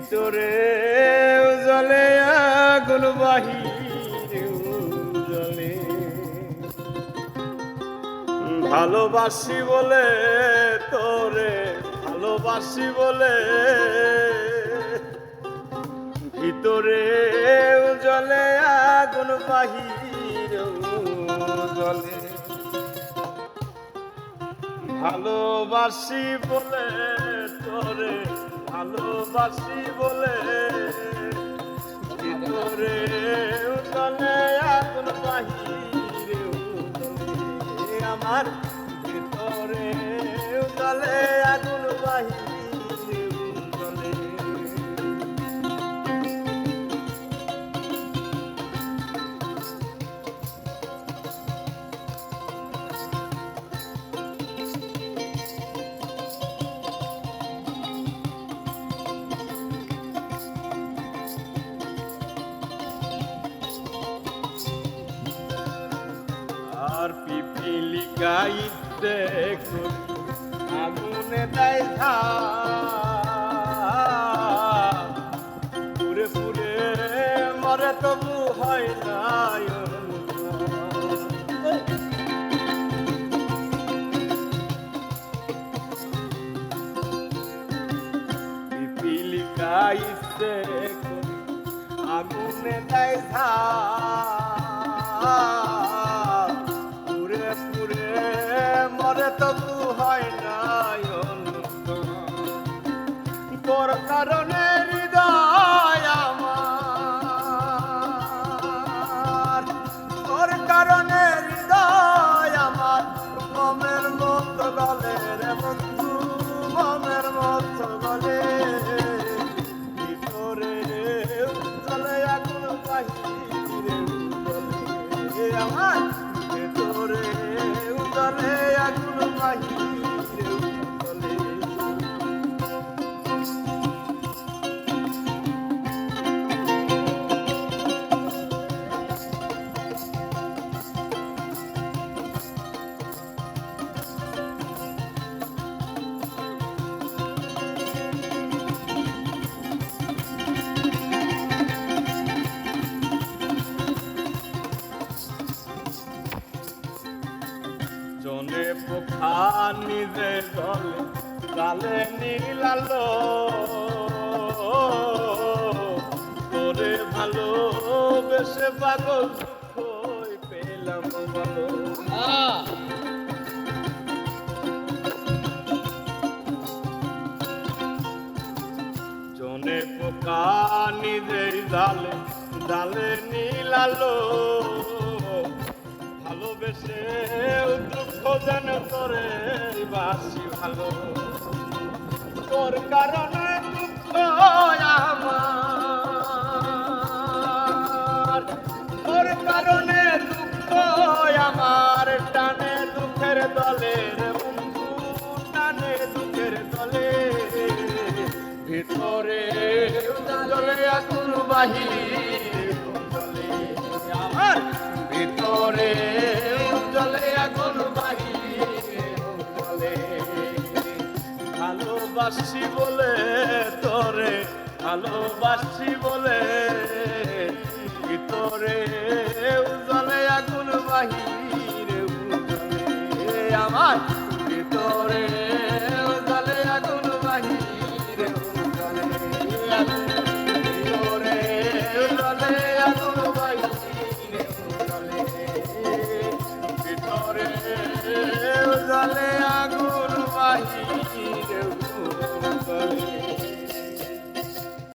ভিতরে জলে আগুন বাহিরে জলে ভালোবাসি বলে তোরে ভালোবাসি বলে ভিতরে জলে আগুন বাহিরে জলে ভালোবাসি বলে তোরে ভালোবাসি বলে ভিতরে জলে আগুন বাহিরে আমার ভিতরে জলে আগুন বাহিরে জলে আর পিপিলি গাইতে আগুনে দেয় পুরে পুরে মরে তবু হয় না পিপিলি গাইতে আগুনে দেয় তবু হয় না তোর কারণে হৃদয় আমার তোর কারণে হৃদয় আমার মমের মতো গলে রে বন্ধু মমের মতো গলে ভিতরে চলে আগুন বাহিরে আমার ভিতরে চলে আগুন বাহিরে চলে জনে পোখা নিজে জলে গালে নীলালো তোরে ভালো বেশে পাগল দুঃখ পেলাম ভালো জনে পোকা নিজে জালে জালে নীলালো ভালোবেসে দুঃখ যেন তোরে বাসি ভালো তোর কারণে দুঃখ আমার তোর কারণে দুঃখ আমার টানে দুঃখের দলে রে বন্ধু টানে দুঃখের দলে ভিতরে জলে আগুন বাহিরে জলে আমার ভিতরে জলে আগুন বাহিরে জলে ভালোবাসি বলে তোরে ভালোবাসি বলে ভিতরে জলে আগুন বাহিরে জলে আমার ভিতরে জলে আগুন বাহিরে জলে